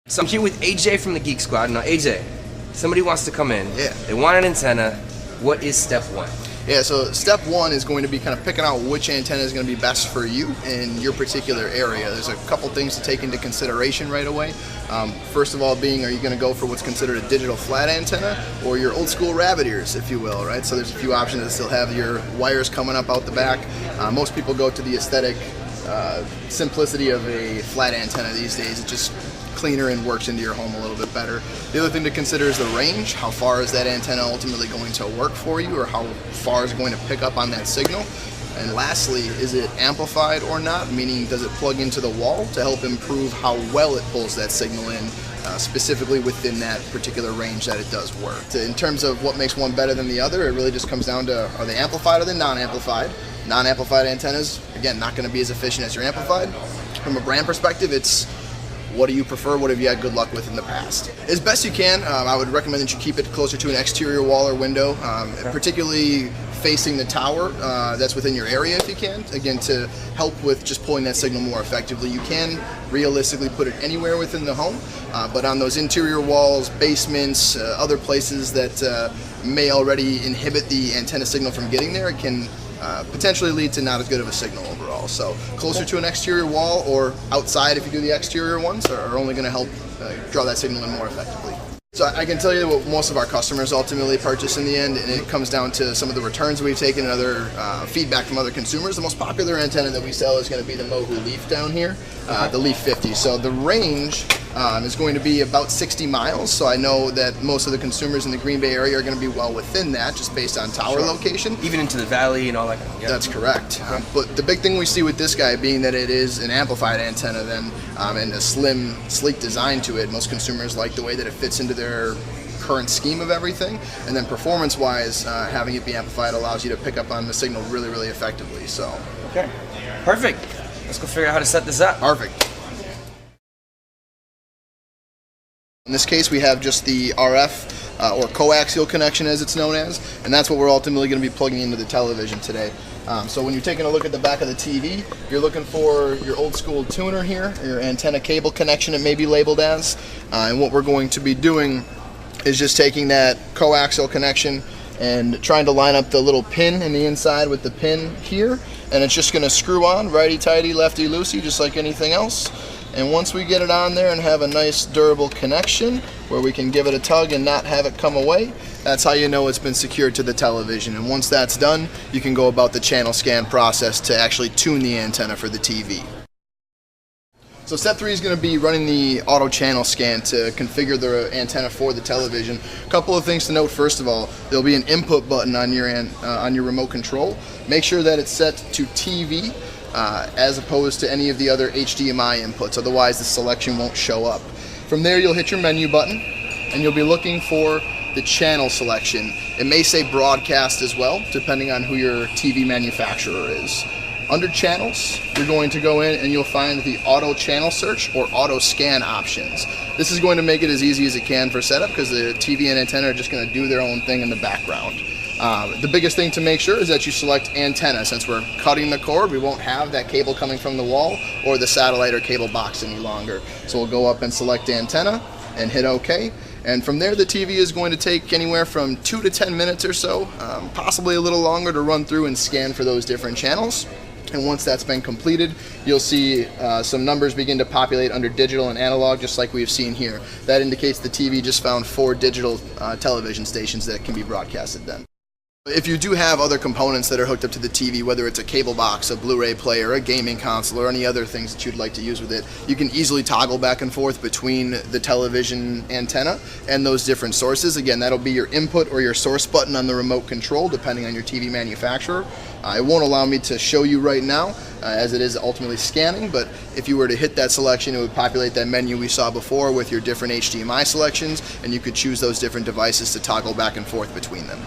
So I'm here with AJ from the Geek Squad. Now AJ, somebody wants to come in. Yeah. They want an antenna. What is step one? Yeah, so step one is going to be kind of picking out which antenna is going to be best for you in your particular area. There's a couple things to take into consideration right away. First of all being, are you going to go for what's considered a digital flat antenna or your old school rabbit ears, if you will, right? So there's a few options that still have your wires coming up out the back. Most people go to the aesthetic simplicity of a flat antenna these days. It's just cleaner and works into your home a little bit better. The other thing to consider is the range. How far is that antenna ultimately going to work for you, or how far is it going to pick up on that signal? And lastly, is it amplified or not? Meaning, does it plug into the wall to help improve how well it pulls that signal in, specifically within that particular range that it does work. In terms of what makes one better than the other, it really just comes down to, are they amplified or they non-amplified? Non-amplified antennas, again, not going to be as efficient as your amplified. From a brand perspective, it's what do you prefer? What have you had good luck with in the past? As best you can, I would recommend that you keep it closer to an exterior wall or window, particularly facing the tower that's within your area if you can, again, to help with just pulling that signal more effectively. You can realistically put it anywhere within the home, but on those interior walls, basements, other places that may already inhibit the antenna signal from getting there, it can potentially lead to not as good of a signal overall. So closer to an exterior wall or outside if you do the exterior ones are only going to help draw that signal in more effectively. So I can tell you what most of our customers ultimately purchase in the end, and it comes down to some of the returns we've taken and other feedback from other consumers. The most popular antenna that we sell is going to be the Mohu Leaf down here, the Leaf 50. So the range is going to be about 60 miles. So I know that most of the consumers in the Green Bay area are going to be well within that, just based on tower location. Even into the valley and all that kind of. That's correct. But the big thing we see with this guy being that it is an amplified antenna then, and a slim, sleek design to it, most consumers like the way that it fits into their current scheme of everything, and then performance-wise, having it be amplified allows you to pick up on the signal really, really effectively. So. Okay. Perfect. Let's go figure out how to set this up. Perfect. In this case, we have just the RF or coaxial connection, as it's known as, and that's what we're ultimately going to be plugging into the television today. So when you're taking a look at the back of the TV, you're looking for your old school tuner here, your antenna cable connection it may be labeled as, and what we're going to be doing is just taking that coaxial connection and trying to line up the little pin in the inside with the pin here, and it's just going to screw on righty-tighty, lefty-loosey, just like anything else. And once we get it on there and have a nice durable connection where we can give it a tug and not have it come away, that's how you know it's been secured to the television. And once that's done, you can go about the channel scan process to actually tune the antenna for the TV. So step 3 is going to be running the auto channel scan to configure the antenna for the television. A couple of things to note. First of all, there'll be an input button on your remote control. Make sure that it's set to TV as opposed to any of the other HDMI inputs. Otherwise, the selection won't show up. From there, you'll hit your menu button, and you'll be looking for the channel selection. It may say broadcast as well, depending on who your TV manufacturer is. Under channels, you're going to go in and you'll find the auto channel search or auto scan options. This is going to make it as easy as it can for setup because the TV and antenna are just going to do their own thing in the background. The biggest thing to make sure is that you select antenna. Since we're cutting the cord, we won't have that cable coming from the wall or the satellite or cable box any longer. So we'll go up and select antenna and hit OK. And from there, the TV is going to take anywhere from 2 to 10 minutes or so, possibly a little longer, to run through and scan for those different channels. And once that's been completed, you'll see some numbers begin to populate under digital and analog, just like we've seen here. That indicates the TV just found 4 digital television stations that can be broadcasted then. If you do have other components that are hooked up to the TV, whether it's a cable box, a Blu-ray player, a gaming console, or any other things that you'd like to use with it, you can easily toggle back and forth between the television antenna and those different sources. Again, that'll be your input or your source button on the remote control, depending on your TV manufacturer. It won't allow me to show you right now, as it is ultimately scanning, but if you were to hit that selection, it would populate that menu we saw before with your different HDMI selections, and you could choose those different devices to toggle back and forth between them.